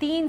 3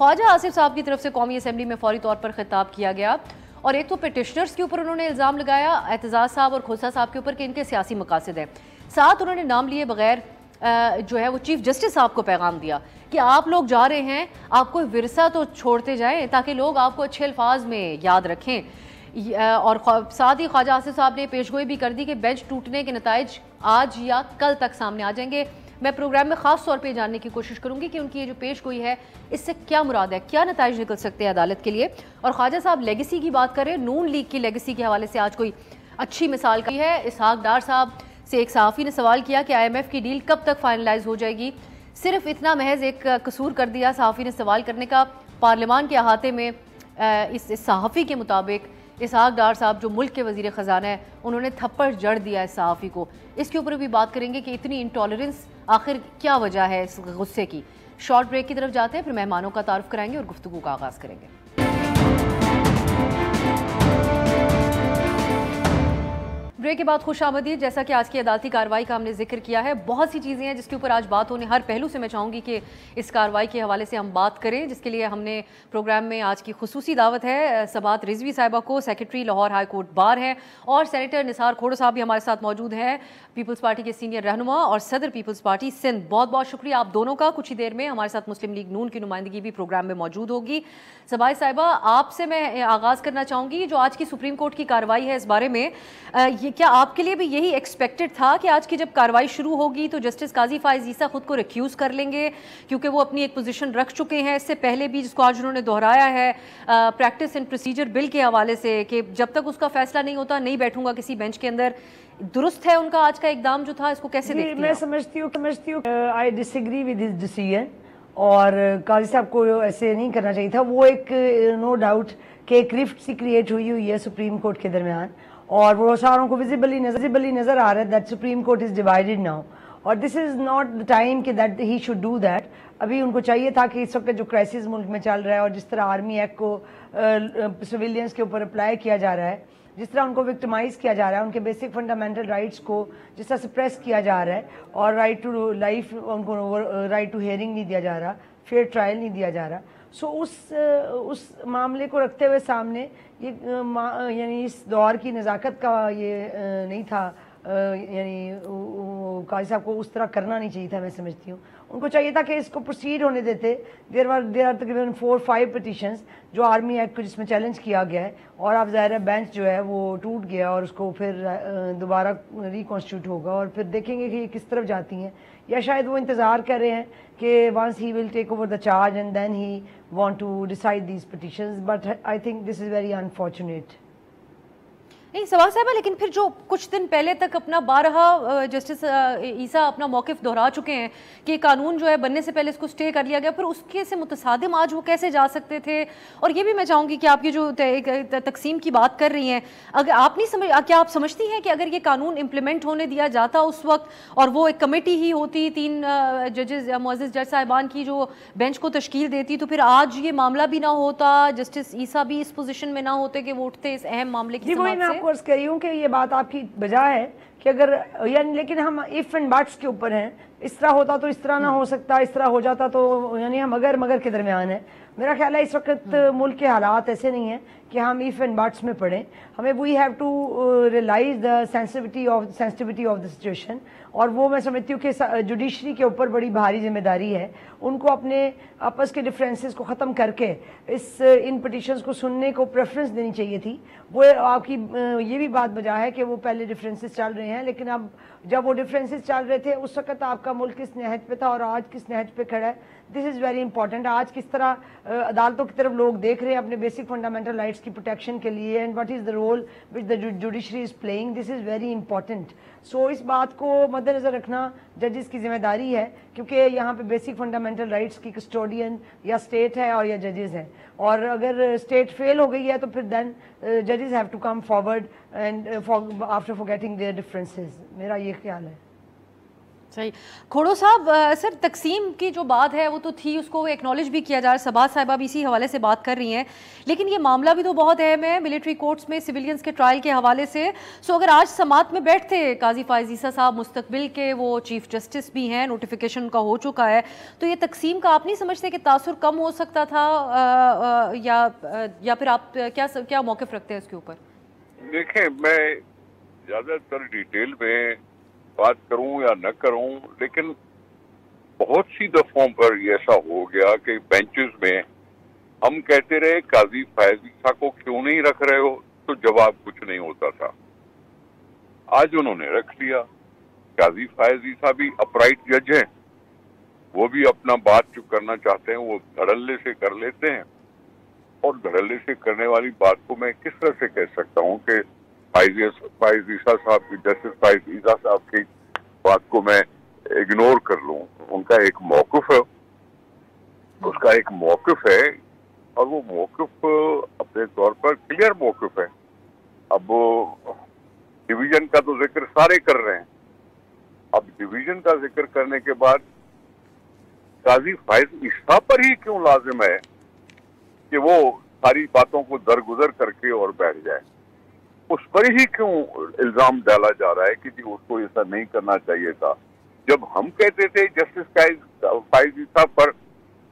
خواجہ آصف صاحب کی طرف سے قومی اسمبلی میں فوری طور پر خطاب کیا گیا اور ایک تو پٹیشنرز کے اوپر انہوں نے الزام لگایا اعتزاز صاحب اور کھوسا صاحب کے اوپر کہ ان کے سیاسی مقاصد ہیں. ساتھ انہوں نے نام لیے بغیر جو ہے وہ چیف جسٹس صاحب کو پیغام دیا کہ آپ لوگ جا رہے ہیں, آپ کو ورثہ تو چھوڑتے جائیں تاکہ لوگ آپ کو اچھے الفاظ میں یاد رکھیں. اور ساتھ ہی خواجہ آصف صاحب نے پیشگوئی بھی کر دی کہ بینچ ٹوٹنے کے نتائج آج یا کل تک سامنے آ جائیں گے. میں پروگرام میں خاص طور پہ جاننے کی کوشش کروں گی کہ ان کی یہ جو پیش گوئی ہے اس سے کیا مراد ہے, کیا نتائج نکل سکتے ہیں عدالت کے لیے. اور خواجہ صاحب لیگیسی کی بات کریں, نون لیگ کی لیگیسی کے حوالے سے آج کوئی اچھی مثال کی ہے. اسحاق ڈار صاحب سے ایک صحافی نے سوال کیا کہ IMF کی ڈیل کب تک فائنلائز ہو جائے گی. صرف اتنا محض ایک قصور کر دیا صحافی نے سوال کرنے کا. پارلیمان کے احاطے میں اس صحافی کے مطابق اسحاق ڈار صاحب جو ملک کے وزیر خزانہ ہیں انہوں نے تھپڑ جڑ دیا اس صحافی کو. اس کے اوپر بھی بات کریں گے کہ اتنی انٹالرنس آخر کیا وجہ ہے اس غصے کی. شارٹ بریک کی طرف جاتے ہیں, پھر مہمانوں کا تعارف کرائیں گے اور گفتگو کا آغاز کریں گے. بریک کے بعد خوش آمدید. جیسا کہ آج کی عدالتی کارروائی کا ہم نے ذکر کیا ہے, بہت سی چیزیں ہیں جس کے اوپر آج بات ہونے, ہر پہلو سے میں چاہوں گی کہ اس کارروائی کے حوالے سے ہم بات کریں, جس کے لیے ہم نے پروگرام میں آج کی خصوصی دعوت ہے سبات رضوی صاحبہ کو, secretary Lahore high court bar ہیں, اور سینیٹر نثار کھوڑو صاحب بھی ہمارے ساتھ موجود ہیں, پیپلز پارٹی کے سینئر رہنما اور صدر پیپلز پارٹی سندھ. بہت بہت شکریہ آپ دونوں کا. کچھ ہی دیر میں ہمارے ساتھ مسلم لیگ نون کی نمائندگی بھی پروگرام میں موجود ہوگی. صباح صاحبہ, آپ سے میں آغاز کرنا چاہوں گی, جو آج کی سپریم کورٹ کی کارروائی ہے اس بارے میں, یہ کیا آپ کے لیے بھی یہی ایکسپیکٹڈ تھا کہ آج کی جب کارروائی شروع ہوگی تو جسٹس قاضی فائز عیسیٰ خود کو ریکیوز کر لیں گے, کیونکہ وہ اپنی ایک پوزیشن رکھ چکے ہیں اس سے پہلے بھی, جس کو آج انہوں نے دہرایا ہے پریکٹس اینڈ پروسیجر بل کے حوالے سے کہ جب تک اس کا فیصلہ نہیں ہوتا نہیں بیٹھوں گا کسی بینچ کے اندر. درست ہے ان کا آج کا اقدام جو تھا, اس کو کیسے دیکھتی ہیں؟ میں سمجھتی ہوں آئی ڈس ایگری ود ہز ڈیسیژن, اور قاضی صاحب کو ایسے نہیں کرنا چاہیے تھا. وہ ایک نو ڈاؤٹ کہ ایک رفٹ سی کریٹ ہوئی ہے سپریم کورٹ کے درمیان, اور وہ ساروں کو ویزیبلی نظر آ رہا ہے that supreme court is divided now, اور دس از ناٹ دا ٹائم کہ that he should do that. ابھی ان کو چاہیے تھا کہ اس وقت جو کرائسس ملک میں چل رہا ہے, اور جس طرح آرمی ایکٹ کو سویلینس کے اوپر اپلائی کیا جا رہا ہے, جس طرح ان کو وکٹمائز کیا جا رہا ہے, ان کے بیسک فنڈامنٹل رائٹس کو جس طرح سپریس کیا جا رہا ہے, اور رائٹ ٹو لائف, ان کو رائٹ ٹو ہیئرنگ نہیں دیا جا رہا, فیئر ٹرائل نہیں دیا جا رہا. سو اس معاملے کو رکھتے ہوئے سامنے یہ یعنی اس دور کی نزاکت کا یہ نہیں تھا, یعنی قاضی صاحب کو اس طرح کرنا نہیں چاہیے تھا. میں سمجھتی ہوں ان کو چاہیے تھا کہ اس کو پروسیڈ ہونے دیتے. دیر آر تقریباً 4-5 پٹیشنز جو آرمی ایکٹ کو جس میں چیلنج کیا گیا ہے, اور اب ظاہر ہے بینچ جو ہے وہ ٹوٹ گیا اور اس کو پھر دوبارہ ریکانسٹیٹیوٹ ہوگا, اور پھر دیکھیں گے کہ یہ کس طرف جاتی ہیں. یا شاید وہ انتظار کر رہے ہیں کہ once he will take over the charge and then he want to decide these petitions, but I think this is very unfortunate. نہیں سوا صاحبہ, لیکن پھر جو کچھ دن پہلے تک اپنا بارہا جسٹس عیسیٰ اپنا موقف دہرا چکے ہیں کہ قانون جو ہے بننے سے پہلے اس کو سٹے کر لیا گیا, پھر اس کے سے متصادم آج وہ کیسے جا سکتے تھے؟ اور یہ بھی میں چاہوں گی کہ آپ کی جو تقسیم کی بات کر رہی ہیں, اگر آپ نہیں کیا آپ سمجھتی ہیں کہ اگر یہ قانون امپلیمنٹ ہونے دیا جاتا اس وقت, اور وہ ایک کمیٹی ہی ہوتی 3 ججز معزز جج صاحبان کی جو بینچ کو تشکیل دیتی, تو پھر آج یہ معاملہ بھی نہ ہوتا, جسٹس عیسیٰ بھی اس پوزیشن میں نہ ہوتے کہ وہ اٹھتے اس اہم معاملے کی سماعت سے؟ عرض کر رہی ہوں کہ یہ بات آپ کی بجا ہے کہ اگر یعنی, لیکن ہم ایف اینڈ بٹس کے اوپر ہیں. اس طرح ہوتا تو اس طرح نہ ہو سکتا, اس طرح ہو جاتا تو یعنی ہم اگر مگر کے درمیان ہیں. میرا خیال ہے اس وقت ملک کے حالات ایسے نہیں ہیں کہ ہم ایف اینڈ بٹس میں پڑھیں. ہمیں we have to realize the sensitivity of the situation, اور وہ میں سمجھتی ہوں کہ جوڈیشری کے اوپر بڑی بھاری ذمہ داری ہے. ان کو اپنے آپس کے ڈفرینسز کو ختم کر کے ان پٹیشنز کو سننے کو پریفرنس دینی چاہیے تھی. وہ آپ کی یہ بھی بات بجا ہے کہ وہ پہلے ڈفرینسز چل رہے ہیں, لیکن اب جب وہ ڈفرینسز چل رہے تھے اس وقت آپ کا ملک کس نہج پہ تھا اور آج کس نہج پہ کھڑا ہے. دس از ویری امپورٹنٹ. آج کس طرح عدالتوں کی طرف لوگ دیکھ رہے ہیں اپنے بیسک فنڈامنٹل رائٹس کی پروٹیکشن کے لیے, and what is the role which the judiciary is playing. This is very important. So اس بات کو مد نظر رکھنا ججز کی ذمہ داری ہے, کیونکہ یہاں پہ بیسک فنڈامنٹل رائٹس کی کسٹوڈین یا اسٹیٹ ہے اور یا ججز ہیں, اور اگر اسٹیٹ فیل ہو گئی ہے تو پھر دین ججز have to come forward and after forgetting their differences. میرا یہ خیال ہے. صحیح. کھوڑو صاحب, سر تقسیم کی جو بات ہے وہ تو تھی, اس کو ایکنالج بھی کیا جا رہا ہے, صباح صاحبہ بھی اسی حوالے سے بات کر رہی ہیں, لیکن یہ معاملہ بھی تو بہت اہم ہے ملٹری کورٹس میں سویلینز کے ٹرائل کے حوالے سے. سو اگر آج سماعت میں بیٹھتے قاضی فائز عیسیٰ صاحب, مستقبل کے وہ چیف جسٹس بھی ہیں, نوٹیفیکیشن کا ہو چکا ہے, تو یہ تقسیم کا آپ نہیں سمجھتے کہ تاثر کم ہو سکتا تھا, یا پھر آپ کیا موقف رکھتے ہیں اس کے اوپر؟ دیکھیں, میں زیادہ تر ڈیٹیل میں بات کروں یا نہ کروں, لیکن بہت سی دفعوں پر یہ ایسا ہو گیا کہ بینچز میں ہم کہتے رہے قاضی فائز عیسیٰ کو کیوں نہیں رکھ رہے ہو, تو جواب کچھ نہیں ہوتا تھا. آج انہوں نے رکھ لیا. قاضی فائز عیسیٰ بھی اپرائٹ جج ہیں, وہ بھی اپنا بات جو کرنا چاہتے ہیں وہ دھڑلے سے کر لیتے ہیں, اور دھڑلے سے کرنے والی بات کو میں کس طرح سے کہہ سکتا ہوں کہ فائز عیسیٰ صاحب کی, جسٹس فائز عیسیٰ صاحب کی بات کو میں اگنور کر لوں. ان کا ایک موقف ہے, اس کا ایک موقف ہے, اور وہ موقف اپنے طور پر کلیئر موقف ہے. اب ڈویژن کا تو ذکر سارے کر رہے ہیں, اب ڈویژن کا ذکر کرنے کے بعد قاضی فائز عیسیٰ پر ہی کیوں لازم ہے کہ وہ ساری باتوں کو درگزر کر کے اور بیٹھ جائے؟ اس پر ہی کیوں الزام ڈالا جا رہا ہے کہ جی اس کو ایسا نہیں کرنا چاہیے تھا؟ جب ہم کہتے تھے جسٹس فائز عیسیٰ پر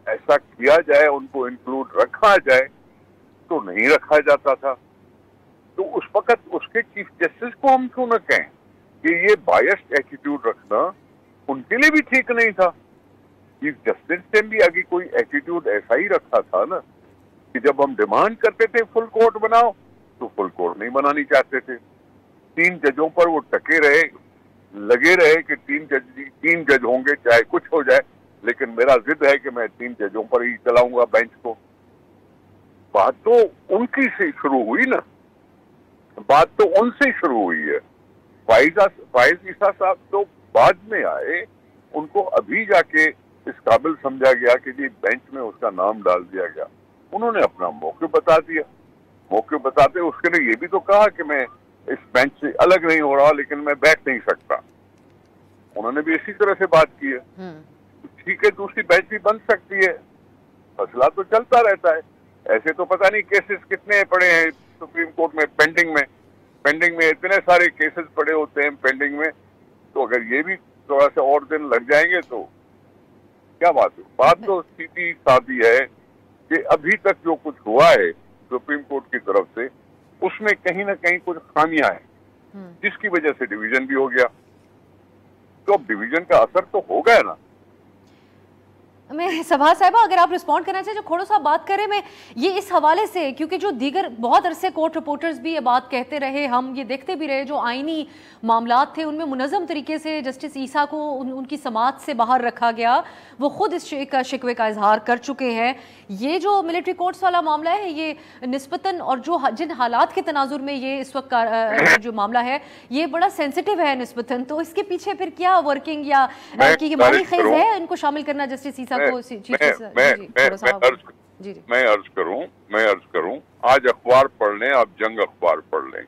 ایسا کیا جائے, ان کو انکلوڈ رکھا جائے, تو نہیں رکھا جاتا تھا. تو اس وقت اس کے چیف جسٹس کو ہم کیوں نہ کہیں کہ یہ بائسڈ ایٹیٹیوڈ رکھنا ان کے لیے بھی ٹھیک نہیں تھا. چیف جسٹس نے بھی آگے کوئی ایٹیٹیوڈ ایسا ہی رکھا تھا نا, کہ جب ہم ڈیمانڈ کرتے تھے فل کورٹ بناؤ تو فل کورٹ نہیں بنانی چاہتے تھے. 3 ججوں پر وہ ٹکے رہے, لگے رہے کہ 3 جج ہوں گے چاہے کچھ ہو جائے, لیکن میرا ضد ہے کہ میں 3 ججوں پر ہی چلاؤں گا بینچ کو. بات تو ان کی سے شروع ہوئی نا, بات تو ان سے شروع ہوئی ہے. فائز عیسیٰ صاحب تو بعد میں آئے, ان کو ابھی جا کے اس قابل سمجھا گیا کہ جی بینچ میں اس کا نام ڈال دیا گیا. انہوں نے اپنا موقع بتا دیا. موقع بتاتے اس کے لیے یہ بھی تو کہا کہ میں اس بینچ سے الگ نہیں ہو رہا, لیکن میں بیٹھ نہیں سکتا. انہوں نے بھی اسی طرح سے بات کی ہے. ٹھیک ہے, دوسری بینچ بھی بن سکتی ہے, مسئلہ تو چلتا رہتا ہے. ایسے تو پتہ نہیں کیسز کتنے پڑے ہیں سپریم کورٹ میں پینڈنگ میں اتنے سارے کیسز پڑے ہوتے ہیں پینڈنگ میں. تو اگر یہ بھی تھوڑا سا اور دن لگ جائیں گے تو کیا بات ہے؟ بات تو سیدھی سادی ہے کہ ابھی تک جو کچھ ہوا ہے سپریم کورٹ کی طرف سے, اس میں کہیں نہ کہیں کچھ خامیاں ہیں, جس کی وجہ سے ڈویژن بھی ہو گیا. تو اب ڈویژن کا اثر تو ہو گیا نا. میں صباح صاحبہ اگر آپ رسپونڈ کرنا چاہیں, جو کھوڑو صاحب بات کریں, میں یہ اس حوالے سے, کیونکہ جو دیگر بہت عرصے کورٹ رپورٹرز بھی یہ بات کہتے رہے, ہم یہ دیکھتے بھی رہے, جو آئینی معاملات تھے ان میں منظم طریقے سے جسٹس عیسیٰ کو ان کی سماعت سے باہر رکھا گیا. وہ خود اس شکوے کا اظہار کر چکے ہیں. یہ جو ملٹری کورٹس والا معاملہ ہے, یہ نسبتاً, اور جو جن حالات کے تناظر میں یہ اس وقت جو معاملہ ہے یہ بڑا سینسٹیو ہے نسبتاً, تو اس کے پیچھے پھر کیا ورکنگ یا کی مانی خیز ہے ان کو شامل کرنا جسٹس عیسیٰ کو؟ میں عرض کروں, آج اخبار پڑھ لیں آپ, جنگ اخبار پڑھ لیں.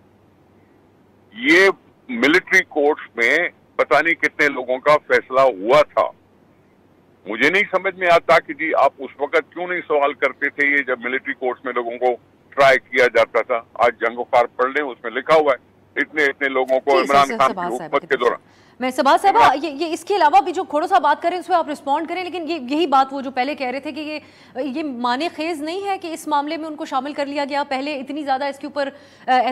یہ ملٹری کورٹس میں پتہ نہیں کتنے لوگوں کا فیصلہ ہوا تھا. مجھے نہیں سمجھ میں آتا کہ جی آپ اس وقت کیوں نہیں سوال کرتے تھے یہ, جب ملٹری کورٹس میں لوگوں کو ٹرائی کیا جاتا تھا. آج جنگ اخبار پڑھ لیں, اس میں لکھا ہوا ہے اتنے لوگوں کو عمران خان کی حکومت کے دوران. میں صباح صاحبہ یہ اس کے علاوہ بھی جو کھوڑو صاحب بات کریں اس پہ آپ رسپونڈ کریں, لیکن یہی بات وہ جو پہلے کہہ رہے تھے کہ یہ معنی خیز نہیں ہے کہ اس معاملے میں ان کو شامل کر لیا گیا. پہلے اتنی زیادہ اس کے اوپر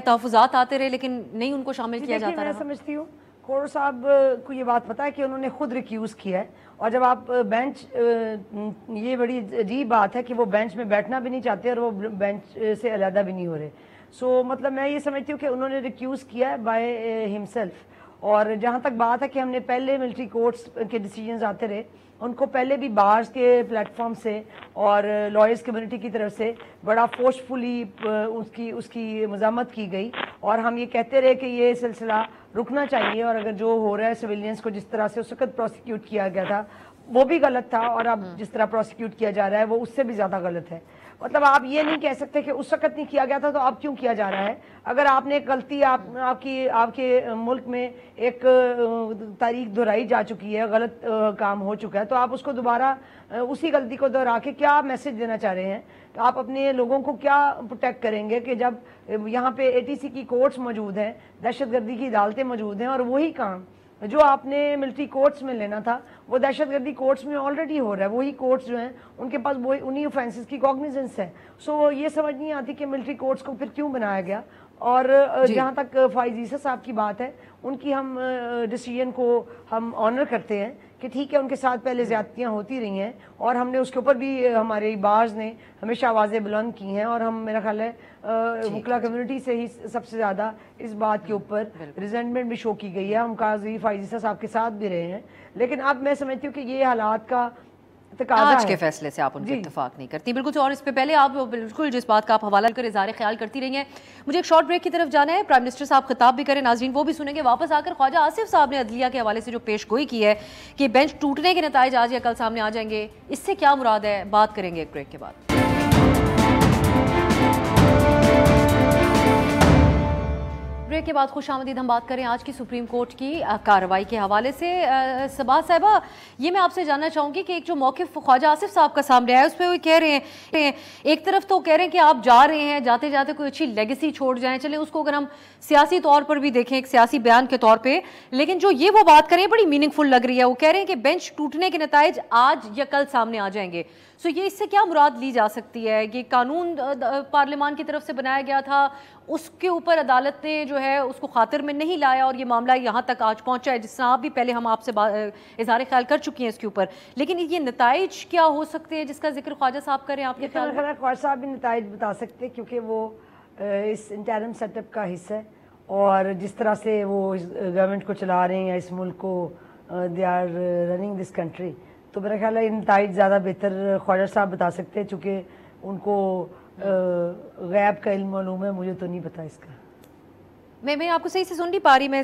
تحفظات آتے رہے لیکن نہیں ان کو شامل کیا جاتا رہا. میں سمجھتی ہوں کھوڑو صاحب کو یہ بات پتا ہے کہ انہوں نے خود ریکیوز کیا ہے, اور جب آپ بینچ, یہ بڑی عجیب بات ہے کہ وہ بینچ میں بیٹھنا بھی نہیں چاہتے اور وہ بینچ سے علیحدہ بھی نہیں ہو رہے. سو مطلب میں یہ سمجھتی ہوں کہ انہوں نے ریکیوز کیا ہے بائی ہمسیلف. اور جہاں تک بات ہے کہ ہم نے پہلے ملٹری کورٹس کے ڈیسیجنز آتے رہے, ان کو پہلے بھی بارز کے پلیٹ فارم سے اور لائرز کمیونٹی کی طرف سے بڑا فورسفلی اس کی مذمت کی گئی, اور ہم یہ کہتے رہے کہ یہ سلسلہ رکنا چاہیے, اور اگر جو ہو رہا ہے سویلینز کو جس طرح سے اس وقت پروسیکیوٹ کیا گیا تھا وہ بھی غلط تھا، اور اب جس طرح پروسیکیوٹ کیا جا رہا ہے وہ اس سے بھی زیادہ غلط ہے. مطلب آپ یہ نہیں کہہ سکتے کہ اس وقت نہیں کیا گیا تھا تو اب کیوں کیا جا رہا ہے. اگر آپ نے ایک غلطی آپ کے ملک میں ایک تاریخ دہرائی جا چکی ہے، غلط کام ہو چکا ہے، تو آپ اس کو دوبارہ اسی غلطی کو دہرا کے کیا میسج دینا چاہ رہے ہیں؟ آپ اپنے لوگوں کو کیا پروٹیکٹ کریں گے کہ جب یہاں پہ ATC کی کورٹس موجود ہیں، دہشت گردی کی عدالتیں موجود ہیں، اور وہی کام جو آپ نے ملٹری کورٹس میں لینا تھا وہ دہشت گردی کورٹس میں آلریڈی ہو رہا ہے. وہی کورٹس جو ہیں ان کے پاس وہی انہی اوفینسز کی کوگنیزنس ہے. سو یہ سمجھ نہیں آتی کہ ملٹری کورٹس کو پھر کیوں بنایا گیا. اور جہاں تک فائز عیسیٰ صاحب کی بات ہے، ان کی ہم ڈیسیژن کو ہم آنر کرتے ہیں کہ ٹھیک ہے ان کے ساتھ پہلے زیادتیاں ہوتی رہی ہیں، اور ہم نے اس کے اوپر بھی ہمارے باز نے ہمیشہ آوازیں بلند کی ہیں، اور ہم میرا خیال ہے وکلا کمیونٹی سے ہی سب سے زیادہ اس بات کے اوپر ریزنٹمنٹ بھی شو کی گئی ہے. ہم قاضی فائز عیسیٰ صاحب کے ساتھ بھی رہے ہیں، لیکن اب میں سمجھتی ہوں کہ یہ حالات کا آج کے فیصلے سے آپ ان کے اتفاق نہیں کرتی. بالکل. اور اس پہ پہلے آپ بالکل جس بات کا آپ حوالہ کر اظہار خیال کرتی رہی ہیں، مجھے ایک شارٹ بریک کی طرف جانا ہے. پرائم منسٹر صاحب خطاب بھی کریں، ناظرین وہ بھی سنیں گے. واپس آ کر خواجہ آصف صاحب نے عدلیہ کے حوالے سے جو پیش گوئی کی ہے کہ بینچ ٹوٹنے کے نتائج آج یا کل سامنے آ جائیں گے، اس سے کیا مراد ہے، بات کریں گے ایک بریک کے بعد. بریک کے بعد خوش آمدید. ہم بات کریں آج کی سپریم کورٹ کی کارروائی کے حوالے سے. صبا صاحبہ، یہ میں آپ سے جاننا چاہوں گی کہ ایک جو موقف خواجہ آصف صاحب کا سامنے آیا ہے، اس پہ وہ کہہ رہے ہیں، ایک طرف تو کہہ رہے ہیں کہ آپ جا رہے ہیں، جاتے جاتے کوئی اچھی لیگیسی چھوڑ جائیں. چلیں اس کو اگر ہم سیاسی طور پر بھی دیکھیں، ایک سیاسی بیان کے طور پہ، لیکن جو یہ وہ بات کریں بڑی میننگ فل لگ رہی ہے. وہ کہہ رہے ہیں کہ بینچ ٹوٹنے کے نتائج آج یا کل سامنے آ جائیں گے. سو یہ اس سے کیا مراد لی جا سکتی ہے؟ یہ قانون پارلیمان کی طرف سے بنایا گیا تھا، اس کے اوپر عدالت نے جو ہے اس کو خاطر میں نہیں لایا، اور یہ معاملہ یہاں تک آج پہنچا ہے، جس طرح آپ بھی پہلے ہم آپ سے اظہار خیال کر چکی ہیں اس کے اوپر. لیکن یہ نتائج کیا ہو سکتے ہیں جس کا ذکر خواجہ صاحب کریں؟ آپ کے خیال میں خواجہ صاحب بھی نتائج بتا سکتے ہیں، کیونکہ وہ اس انٹرم سیٹ اپ کا حصہ ہے، اور جس طرح سے وہ گورنمنٹ کو چلا رہے ہیں یا اس ملک کو they are running this country, تو میرا خیال ہے نتائج زیادہ بہتر خواجہ صاحب بتا سکتے ہیں، چونکہ ان کو غیب کا علم معلوم ہے، مجھے تو نہیں پتا اس کا. میں آپ کو صحیح سے سن نہیں پا رہی. میں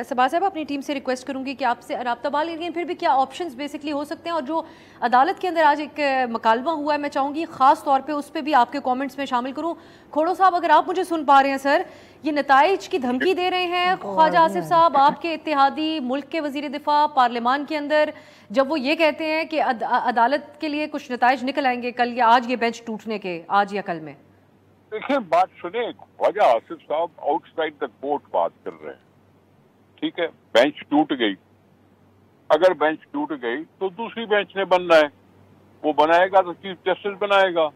صبا صاحب اپنی ٹیم سے ریکویسٹ کروں گی کہ آپ سے رابطہ بحال لیکن پھر بھی کیا آپشنز بیسکلی ہو سکتے ہیں. اور جو عدالت کے اندر آج ایک مکالمہ ہوا ہے، میں چاہوں گی خاص طور پہ اس پہ بھی آپ کے کامنٹس میں شامل کروں. کھوڑو صاحب، اگر آپ مجھے سن پا رہے ہیں سر، یہ نتائج کی دھمکی دے رہے ہیں خواجہ آصف صاحب، آپ کے اتحادی، ملک کے وزیر دفاع، پارلیمان کے اندر، جب وہ یہ کہتے ہیں کہ عدالت کے لیے کچھ نتائج نکل آئیں گے کل یا آج، یہ بینچ ٹوٹنے کے آج یا کل میں. دیکھیں بات سنیں، خواجہ آصف صاحب آؤٹ سائڈ دا کورٹ بات کر رہے ہیں. ٹھیک ہے، بینچ ٹوٹ گئی. اگر بینچ ٹوٹ گئی تو دوسری بینچ نے بننا ہے، وہ بنائے گا تو چیف جسٹس بنائے گا.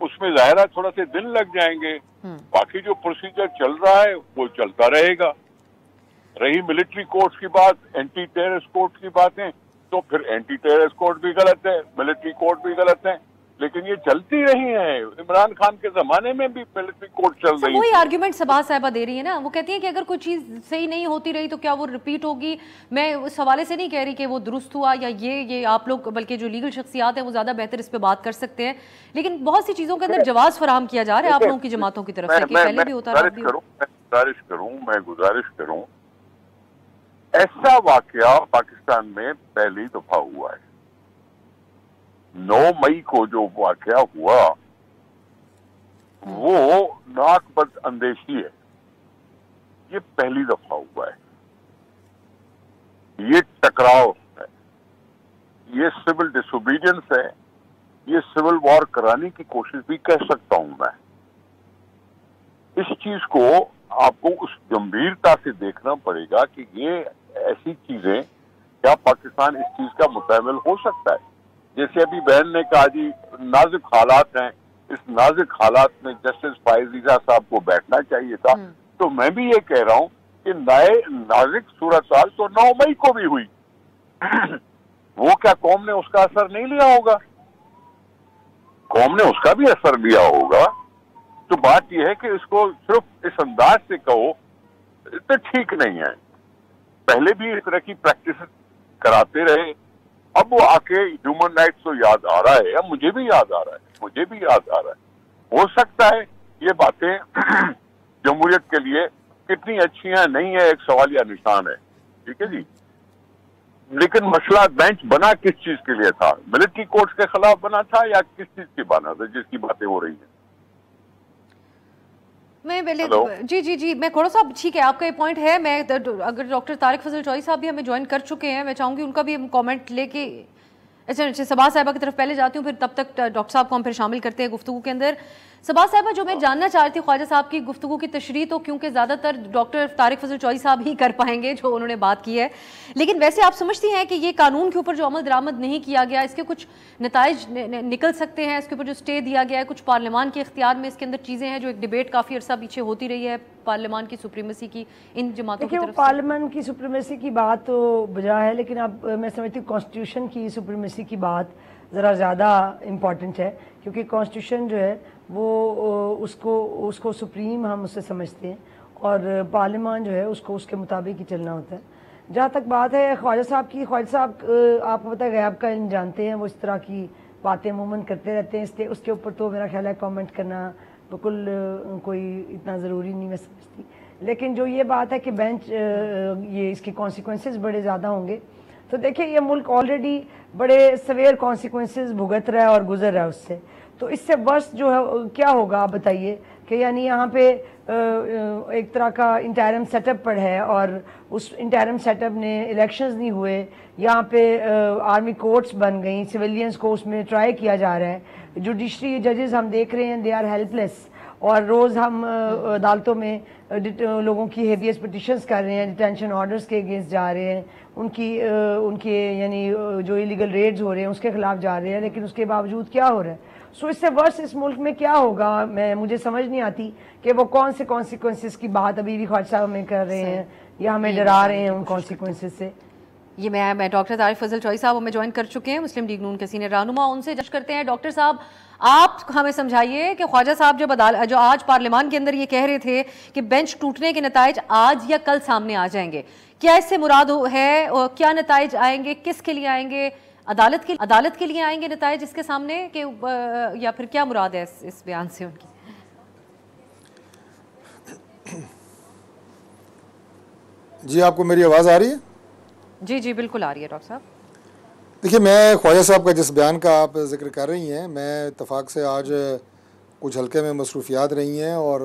اس میں ظاہرہ تھوڑا سے دن لگ جائیں گے، باقی جو پروسیجر چل رہا ہے وہ چلتا رہے گا. رہی ملٹری کورٹس کی بات، اینٹی ٹیررسٹ کورٹ کی باتیں، تو پھر اینٹی ٹیررسٹ کورٹ بھی غلط ہے، ملٹری کورٹ بھی غلط ہے، لیکن یہ چلتی رہی ہیں. عمران خان کے زمانے میں بھی ملٹری کورٹ چل رہی ہے. وہی آرگیومنٹ صبا صاحبہ دے رہی ہے نا، وہ کہتی ہیں کہ اگر کوئی چیز صحیح نہیں ہوتی رہی تو کیا وہ ریپیٹ ہوگی. میں اس حوالے سے نہیں کہہ رہی کہ وہ درست ہوا یا یہ آپ لوگ، بلکہ جو لیگل شخصیات ہیں وہ زیادہ بہتر اس پہ بات کر سکتے ہیں. لیکن بہت سی چیزوں کے اندر جواز فراہم کیا جا رہا ہے آپ لوگوں کی جماعتوں کی طرف سے کہ پہلے بھی ہوتا رہا. میں گزارش کروں ایسا واقعہ پاکستان میں پہلی دفعہ ہوا ہے. 9 مئی کو جو واقعہ ہوا وہ ناک بد اندیشی ہے. یہ پہلی دفعہ ہوا ہے. یہ ٹکراؤ ہے، یہ سول ڈس اوبیڈینس ہے، یہ سول وار کرانے کی کوشش بھی کہہ سکتا ہوں میں. اس چیز کو آپ کو اس گمبھیرتا سے دیکھنا پڑے گا کہ یہ ایسی چیزیں کیا پاکستان اس چیز کا متحمل ہو سکتا ہے. جیسے ابھی بہن نے کہا جی نازک حالات ہیں، اس نازک حالات میں جسٹس فائز عیسیٰ صاحب کو بیٹھنا چاہیے تھا. تو میں بھی یہ کہہ رہا ہوں کہ نازک صورتحال تو 9 مئی کو بھی ہوئی. وہ کیا قوم نے اس کا اثر نہیں لیا ہوگا؟ قوم نے اس کا بھی اثر لیا ہوگا. تو بات یہ ہے کہ اس کو صرف اس انداز سے کہو تو ٹھیک نہیں ہے. پہلے بھی اس طرح کی پریکٹس کراتے رہے. اب وہ آ کے ہیومن رائٹس تو یاد آ رہا ہے، اب مجھے بھی یاد آ رہا ہے. ہو سکتا ہے یہ باتیں جمہوریت کے لیے کتنی اچھی ہیں نہیں ہے، ایک سوال یا نشان ہے. ٹھیک ہے جی، لیکن مسئلہ بینچ بنا کس چیز کے لیے تھا؟ ملٹری کورٹس کے خلاف بنا تھا یا کس چیز کی بنا تھا جس کی باتیں ہو رہی ہیں؟ جی میں کھوڑا صاحب ٹھیک ہے، آپ کا یہ پوائنٹ ہے. میں اگر ڈاکٹر طارق فضل چوہدری صاحب بھی ہمیں جوائن کر چکے ہیں، میں چاہوں گی ان کا بھی کامنٹ لے کے اچھا صبا صاحبہ کی طرف پہلے جاتی ہوں، پھر تب تک ڈاکٹر صاحب کو ہم پھر شامل کرتے ہیں گفتگو کے اندر. صبا صاحبہ جو میں جاننا چاہ رہی تھی خواجہ صاحب کی گفتگو کی تشریح تو کیونکہ زیادہ تر ڈاکٹر طارق فضل چوہدری صاحب ہی کر پائیں گے جو انہوں نے بات کی ہے، لیکن ویسے آپ سمجھتی ہیں کہ یہ قانون کے اوپر جو عمل درآمد نہیں کیا گیا اس کے کچھ نتائج نکل سکتے ہیں؟ اس کے اوپر جو اسٹے دیا گیا ہے کچھ پارلیمان کے اختیار میں اس کے اندر چیزیں ہیں جو ایک ڈیبیٹ کافی عرصہ پیچھے ہوتی رہی ہے پارلیمان کی سپریمیسی کی ان جماعتوں کی طرف سے. پارلیمان کی سپریمیسی کی بات تو بجا ہے، لیکن اب میں سمجھتی ہوں کانسٹیٹیوشن کی سپریمیسی کی بات ذرا زیادہ امپورٹنٹ ہے، کیونکہ کانسٹیٹیوشن جو ہے وہ اس کو سپریم ہم اسے سمجھتے ہیں اور پارلیمان جو ہے اس کو اس کے مطابق ہی چلنا ہوتا ہے. جہاں تک بات ہے خواجہ صاحب کی، خواجہ صاحب آپ کو پتہ ہے غیب کا علم جانتے ہیں، وہ اس طرح کی باتیں عموماً کرتے رہتے ہیں، اس لیے اس کے اوپر تو میرا خیال ہے کامنٹ کرنا بالکل کوئی اتنا ضروری نہیں میں سمجھتی. لیکن جو یہ بات ہے کہ بینچ یہ اس کے کانسیکوینسز بڑے زیادہ ہوں گے، تو دیکھیں یہ ملک آلریڈی بڑے سویئر کانسیکوینسز بھگت رہا ہے اور گزر رہا ہے اس سے، تو اس سے ورس جو ہے کیا ہوگا آپ بتائیے کہ یعنی یہاں پہ ایک طرح کا انٹائرم سیٹ اپ پر ہے اور اس انٹائرم سیٹ اپ نے الیکشنز نہیں ہوئے، یہاں پہ آرمی کورٹس بن گئیں، سویلینز کو اس میں ٹرائی کیا جا رہا ہے، جوڈیشری ججز ہم دیکھ رہے ہیں دے آر ہیلپ لیس، اور روز ہم عدالتوں میں لوگوں کی ہیبیس پٹیشنز کر رہے ہیں، ڈیٹینشن آرڈرز کے اگینسٹ جا رہے ہیں، ان کے یعنی جو ایلیگل ریڈز ہو رہے ہیں اس کے خلاف جا رہے ہیں، لیکن اس کے باوجود کیا ہو رہا ہے؟ سو اس سے ورس اس ملک میں کیا ہوگا مجھے سمجھ نہیں آتی کہ وہ کون سے کانسیکوینسز کی بات ابھی بھی خواجہ صاحب ہمیں کر رہے ہیں یا ہمیں ڈرا رہے ہیں ان کانسیکوینسز سے. یہ میں ڈاکٹر طارق فضل چوہدری صاحب ہمیں جوائن کر چکے ہیں، مسلم لیگ نون کے سینئر رہنما، ان سے جج کرتے ہیں. ڈاکٹر صاحب آپ ہمیں سمجھائیے کہ خواجہ صاحب جو آج پارلیمان کے اندر یہ کہہ رہے تھے کہ بینچ ٹوٹنے کے نتائج آج یا کل سامنے آ جائیں گے، کیا اس سے مراد ہے اور کیا نتائج آئیں گے، کس کے لیے آئیں گے؟ عدالت کے لیے آئیں گے نتائج اس کے سامنے کہ یا پھر کیا مراد ہے اس بیان سے ان کی؟ جی آپ کو میری آواز آ رہی ہے؟ جی بالکل آ رہی ہے ڈاکٹر صاحب. دیکھیے میں خواجہ صاحب کا جس بیان کا آپ ذکر کر رہی ہیں، میں اتفاق سے آج کچھ حلقے میں مصروفیات رہی ہیں اور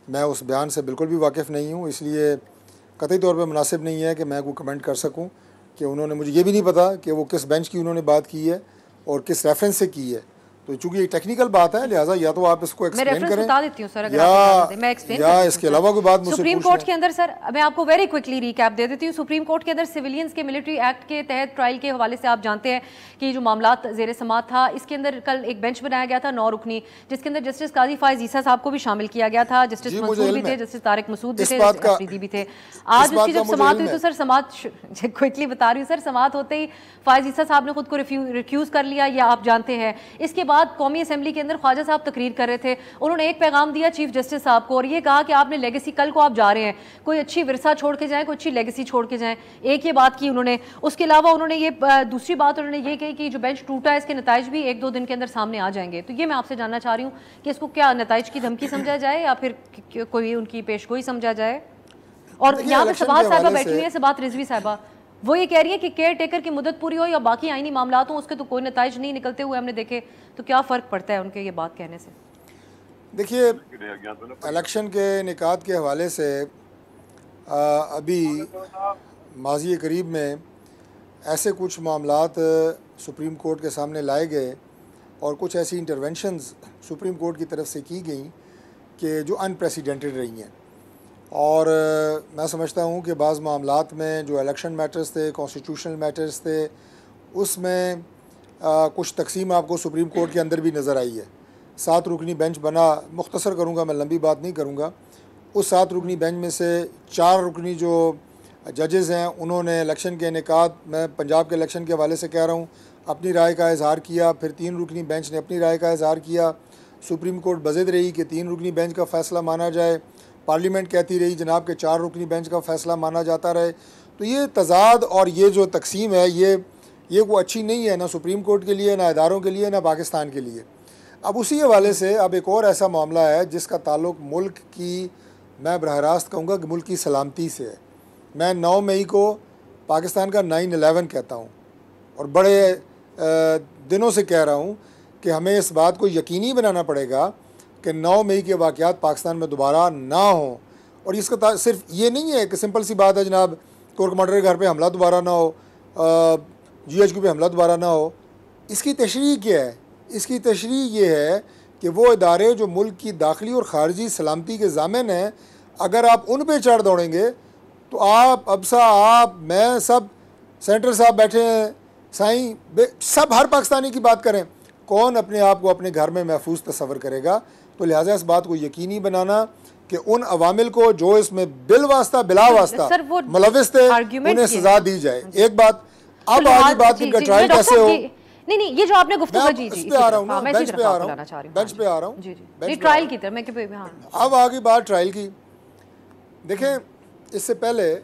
میں اس بیان سے بالکل بھی واقف نہیں ہوں، اس لیے قطعی طور پہ مناسب نہیں ہے کہ میں کوئی کمنٹ کر سکوں کہ انہوں نے، مجھے یہ بھی نہیں پتا کہ وہ کس بینچ کی انہوں نے بات کی ہے اور کس ریفرنس سے کی ہے. تو چونکہ یہ ٹیکنیکل بات ہے لہٰذا یا تو آپ اس کو ایکسپلین کریں یا اس کے علاوہ کوئی بات مجھ سے سپریم کورٹ کے اندر. سر میں آپ کو ویری کوئکلی ریکیپ دے دیتی ہوں. سپریم کورٹ کے اندر سویلینز کے ملٹری ایکٹ کے تحت ٹرائل کے حوالے سے آپ جانتے ہیں کہ یہ جو معاملات زیر سماعت تھا، اس کے اندر کل ایک بینچ بنایا گیا تھا 9 رکنی، جس کے اندر جسٹس قاضی فائز عیسیٰ صاحب کو بھی شامل کیا گیا تھا، جسٹس منصور بھی تھے، جسٹس طارق مسعود بھی تھے، افریدی بھی تھے. آج اس کی جب سماعت ہوئی تو سر سماعت کوئکلی بتا رہی ہوں سر، سماعت ہوتے ہی فائز عیسیٰ صاحب نے خود کو ریکیوز کر لیا، یہ آپ جانتے ہیں. اس کے بعد قومی اسمبلی کے اندر خواجہ صاحب تقریر کر رہے تھے، انہوں نے ایک پیغام دیا چیف جسٹس صاحب کو اور یہ کہا کہ آپ نے لیگیسی، کل کو آپ جا رہے ہیں کوئی اچھی ورثہ چھوڑ کے جائیں، کوئی اچھی لیگیسی چھوڑ کے جائیں. ایک یہ بات کی انہوں نے. اس کے علاوہ انہوں نے یہ دوسری بات انہوں نے یہ کہی کہ جو بینچ ٹوٹا ہے اس کے نتائج بھی 1-2 دن کے اندر سامنے آ جائیں گے. تو یہ میں آپ سے جاننا چاہ رہی ہوں کہ اس کو کیا نتائج کی دھمکی سمجھا جائے یا پھر کوئی ان کی پیش گوئی سمجھا جائے؟ اور یہاں پہ سبات صاحبہ بیٹھی ہوئی ہیں، سبات رضوی صاحبہ، وہ یہ کہہ رہی ہے کہ کیئر ٹیکر کی مدت پوری ہو یا باقی آئینی معاملات ہوں اس کے تو کوئی نتائج نہیں نکلتے ہوئے ہم نے دیکھے، تو کیا فرق پڑتا ہے ان کے یہ بات کہنے سے؟ دیکھیے الیکشن کے انعقاد کے حوالے سے ابھی ماضی قریب میں ایسے کچھ معاملات سپریم کورٹ کے سامنے لائے گئے اور کچھ ایسی انٹرونشنز سپریم کورٹ کی طرف سے کی گئیں کہ جو ان پریسیڈنٹڈ رہی ہیں. اور میں سمجھتا ہوں کہ بعض معاملات میں جو الیکشن میٹرز تھے، کانسٹیٹیوشنل میٹرز تھے، اس میں کچھ تقسیم آپ کو سپریم کورٹ کے اندر بھی نظر آئی ہے. 7 رکنی بینچ بنا، مختصر کروں گا میں، لمبی بات نہیں کروں گا. اس 7 رکنی بینچ میں سے 4 رکنی جو ججز ہیں انہوں نے الیکشن کے انعقاد، میں پنجاب کے الیکشن کے حوالے سے کہہ رہا ہوں، اپنی رائے کا اظہار کیا. پھر 3 رکنی بینچ نے اپنی رائے کا اظہار کیا. سپریم کورٹ بضد رہی کہ 3 رکنی بینچ کا فیصلہ مانا جائے. پارلیمنٹ کہتی رہی جناب کہ 4 رکنی بینچ کا فیصلہ مانا جاتا رہے. تو یہ تضاد اور یہ جو تقسیم ہے یہ کوئی اچھی نہیں ہے، نہ سپریم کورٹ کے لیے، نہ اداروں کے لیے، نہ پاکستان کے لیے. اب اسی حوالے سے اب ایک اور ایسا معاملہ ہے جس کا تعلق ملک کی، میں براہ راست کہوں گا کہ ملک کی سلامتی سے ہے. میں 9 مئی کو پاکستان کا 9/11 کہتا ہوں، اور بڑے دنوں سے کہہ رہا ہوں کہ ہمیں اس بات کو یقینی بنانا پڑے گا کہ 9 مئی کے واقعات پاکستان میں دوبارہ نہ ہوں. اور اس کا صرف یہ نہیں ہے کہ سمپل سی بات ہے جناب کور کمانڈر کے گھر پہ حملہ دوبارہ نہ ہو، GHQ پہ حملہ دوبارہ نہ ہو. اس کی تشریح کیا ہے؟ اس کی تشریح یہ ہے کہ وہ ادارے جو ملک کی داخلی اور خارجی سلامتی کے ضامن ہیں، اگر آپ ان پہ چڑھ دوڑیں گے تو آپ ابسا، آپ، میں، سب، سینٹر صاحب بیٹھے ہیں، سائیں، سب ہر پاکستانی کی بات کریں، کون اپنے آپ کو اپنے گھر میں محفوظ تصور کرے گا؟ تو لہٰذا اس بات کو یقینی بنانا کہ ان عوامل کو جو اس میں بالواسطہ بلا واسطہ ملوث تھے انہیں سزا دی جائے. ایک بات اب آگے بات کی ٹرائل کیسے ہو، نہیں یہ جو آپ نے گفتگو اس پہ آ رہا ہوں نا، بینچ پہ آ رہا ہوں ٹرائل کی طرف میں. اب آگے بات ٹرائل کی. دیکھیں اس سے پہلے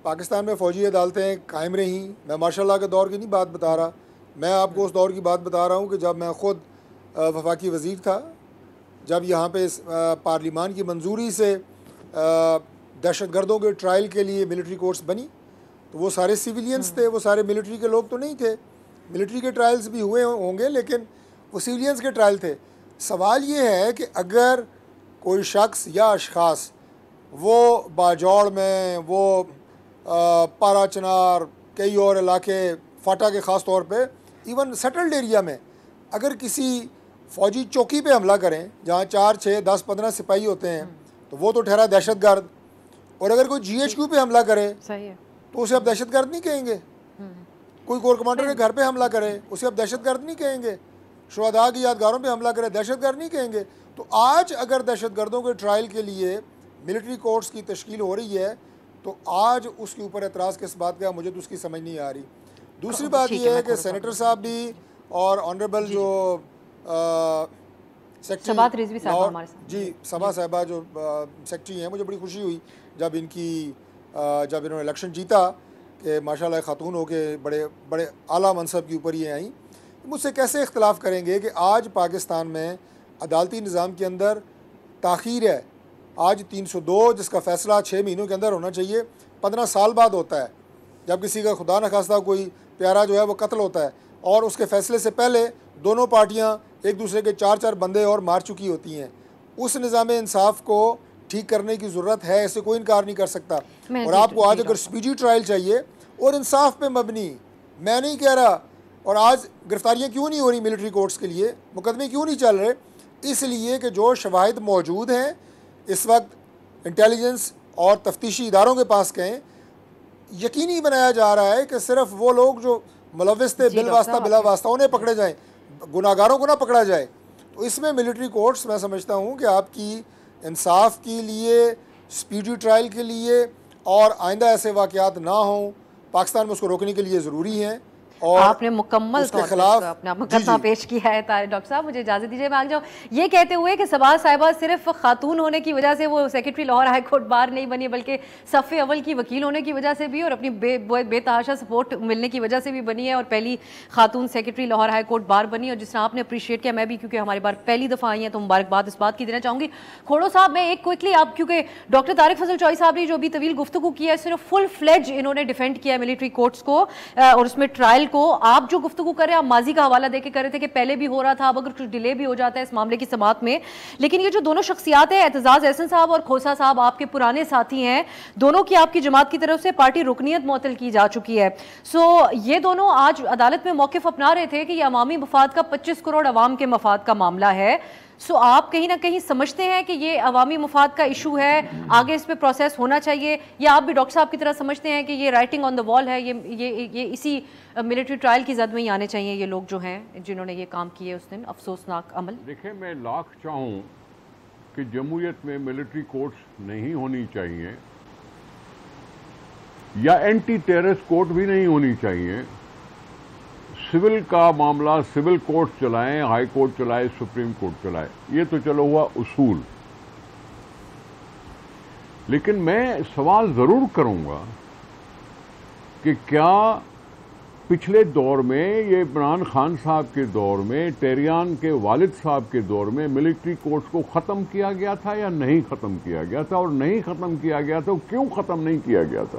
پاکستان میں فوجی عدالتیں قائم رہیں. میں ماشاء اللہ کے دور کی نہیں بات بتا رہا، میں آپ کو اس دور کی بات بتا رہا ہوں کہ جب میں خود وفاقی وزیر تھا، جب یہاں پہ پارلیمان کی منظوری سے دہشت گردوں کے ٹرائل کے لیے ملٹری کورٹس بنی، تو وہ سارے سیویلینز تھے، وہ سارے ملٹری کے لوگ تو نہیں تھے. ملٹری کے ٹرائلز بھی ہوئے ہوں گے لیکن وہ سیویلینز کے ٹرائل تھے. سوال یہ ہے کہ اگر کوئی شخص یا اشخاص وہ باجوڑ میں، وہ پارا چنار، کئی اور علاقے، فاٹا کے خاص طور پہ، ایون سیٹلڈ ایریا میں اگر کسی فوجی چوکی پہ حملہ کریں جہاں 4، 6، 10، 15 سپاہی ہوتے ہیں تو وہ تو ٹھہرا دہشت گرد. اور اگر کوئی GHQ پہ حملہ کرے تو اسے اب دہشت گرد نہیں کہیں گے. کوئی کور کمانڈر کے گھر پہ حملہ کرے اسے اب دہشت گرد نہیں کہیں گے. شہداء کی یادگاروں پہ حملہ کرے دہشت گرد نہیں کہیں گے. تو آج اگر دہشت گردوں کے ٹرائل کے لیے ملٹری کورٹس کی تشکیل ہو رہی ہے تو آج اس کے اوپر اعتراض کس بات کا، مجھے تو اس کی سمجھ نہیں آ رہی. دوسری بات یہ ہے کہ سینیٹر صاحب بھی اور آنریبل جو سیکٹری جی صبا صاحبہ جو سیکٹری ہیں، مجھے بڑی خوشی ہوئی جب انہوں نے الیکشن جیتا کہ ماشاءاللہ خاتون ہو کے بڑے اعلیٰ منصب کے اوپر یہ آئیں. مجھ سے کیسے اختلاف کریں گے کہ آج پاکستان میں عدالتی نظام کے اندر تاخیر ہے. آج 302 جس کا فیصلہ 6 مہینوں کے اندر ہونا چاہیے 15 سال بعد ہوتا ہے. جب کسی کا خدا نخواستہ کوئی پیارا جو ہے وہ قتل ہوتا ہے اور اس کے فیصلے سے پہلے دونوں پارٹیاں ایک دوسرے کے 4 بندے اور مار چکی ہوتی ہیں. اس نظام انصاف کو ٹھیک کرنے کی ضرورت ہے، اسے کوئی انکار نہیں کر سکتا. اور آپ کو آج اگر اسپیڈی ٹرائل چاہیے اور انصاف پہ مبنی، میں نہیں کہہ رہا، اور آج گرفتاریاں کیوں نہیں ہو رہی ملٹری کورٹس کے لیے، مقدمے کیوں نہیں چل رہے؟ اس لیے کہ جو شواہد موجود ہیں اس وقت انٹیلیجنس اور تفتیشی اداروں کے پاس کہیں، یقینی بنایا جا رہا ہے کہ صرف وہ لوگ جو ملوث تھے بالواسطہ بلا واسطہ انہیں پکڑے جائیں، گناہگاروں کو نہ پکڑا جائے. تو اس میں ملٹری کورٹس میں سمجھتا ہوں کہ آپ کی انصاف کے لیے، اسپیڈی ٹرائل کے لیے اور آئندہ ایسے واقعات نہ ہوں پاکستان میں اس کو روکنے کے لیے ضروری ہیں. اور آپ نے مکمل طور پر اپنا مقدمہ پیش کیا ہے. ڈاکٹر صاحب مجھے اجازت دیجیے میں آگے جاؤں یہ کہتے ہوئے کہ صبا صاحبہ صرف خاتون ہونے کی وجہ سے وہ secretary Lahore high court bar نہیں بنی، بلکہ صف اول کی وکیل ہونے کی وجہ سے بھی اور اپنی بے تحاشا سپورٹ ملنے کی وجہ سے بھی بنی ہے اور پہلی خاتون secretary Lahore high court bar بنی. اور جس طرح آپ نے اپریشیٹ کیا، میں بھی کیونکہ ہماری بار پہلی دفعہ آئی ہیں تو مبارکباد اس بات کی دینا چاہوں گی. کھوڑو صاحب میں ایک کوئکلی آپ، کیونکہ ڈاکٹر طارق فضل چوئی صاحب نے جو بھی طویل گفتگو کی ہے صرف فل فلیج انہوں نے ڈیفینڈ کیا ہے ملٹری کورٹس کو اور اس میں ٹرائل کو. آپ جو گفتگو کر رہے ہیں آپ ماضی کا حوالہ دے کے کر رہے تھے کہ پہلے بھی ہو رہا تھا، اب اگر کچھ ڈیلے بھی ہو جاتا ہے اس معاملے کی سماعت میں. لیکن یہ جو دونوں شخصیات ہیں اعتزاز احسن صاحب اور کھوسا صاحب آپ کے پرانے ساتھی ہیں، دونوں کی آپ کی جماعت کی طرف سے پارٹی رکنیت معطل کی جا چکی ہے. سو یہ دونوں آج عدالت میں موقف اپنا رہے تھے کہ یہ عوامی مفاد کا 25 کروڑ عوام کے مفاد کا معاملہ ہے. سو آپ کہیں نہ کہیں سمجھتے ہیں کہ یہ عوامی مفاد کا ایشو ہے، آگے اس پہ پروسیس ہونا چاہیے، یا آپ بھی ڈاکٹر صاحب کی طرح سمجھتے ہیں کہ یہ رائٹنگ آن دا وال ہے، یہ اسی ملٹری ٹرائل کی زد میں ہی آنے چاہیے یہ لوگ جو ہیں جنہوں نے یہ کام کیے اس دن افسوسناک عمل؟ دیکھیں میں لاکھ چاہوں کہ جمہوریت میں ملٹری کورٹس نہیں ہونی چاہیے یا اینٹی ٹیررسٹ کورٹ بھی نہیں ہونی چاہیے. سول کا معاملہ سول کورٹ چلائیں، ہائی کورٹ چلائے، سپریم کورٹ چلائے، یہ تو چلو ہوا اصول. لیکن میں سوال ضرور کروں گا کہ کیا پچھلے دور میں یہ عمران خان صاحب کے دور میں، ٹیریان کے والد صاحب کے دور میں ملٹری کورٹس کو ختم کیا گیا تھا یا نہیں ختم کیا گیا تھا؟ اور نہیں ختم کیا گیا تھا کیوں ختم نہیں کیا گیا تھا؟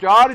4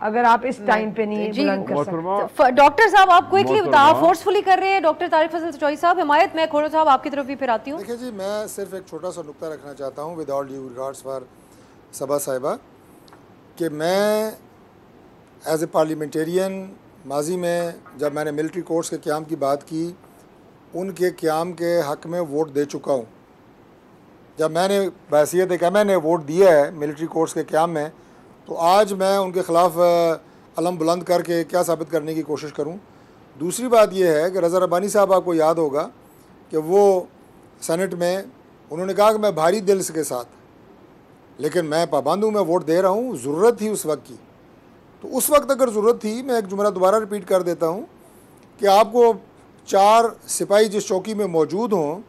اگر آپ اس ٹائم پہ نہیں بلند کر سکتے. ڈاکٹر صاحب آپ کوئکلی فورسفلی کر رہے ہیں. ڈاکٹر طارق فضل سچوئی صاحب. حمایت میں کھوڑو صاحب آپ کی طرف بھی پھر آتی ہوں. دیکھیں جی میں صرف ایک چھوٹا سا نقطہ رکھنا چاہتا ہوں with all due regards for Saba صاحبہ کہ میں ایز اے پارلیمنٹیرین ماضی میں جب میں نے ملٹری کورٹس کے قیام کی بات کی ان کے قیام کے حق میں ووٹ دے چکا ہوں. جب میں نے بحیثیت ایک ایم این اے ووٹ دیا ہے ملٹری کورٹس کے قیام میں تو آج میں ان کے خلاف علم بلند کر کے کیا ثابت کرنے کی کوشش کروں. دوسری بات یہ ہے کہ رضا ربانی صاحب آپ کو یاد ہوگا کہ وہ سینٹ میں انہوں نے کہا کہ میں بھاری دل کے ساتھ لیکن میں پابند ہوں میں ووٹ دے رہا ہوں. ضرورت تھی اس وقت کی تو اس وقت اگر ضرورت تھی میں ایک جملہ دوبارہ ریپیٹ کر دیتا ہوں کہ آپ کو 4 سپاہی جس چوکی میں موجود ہوں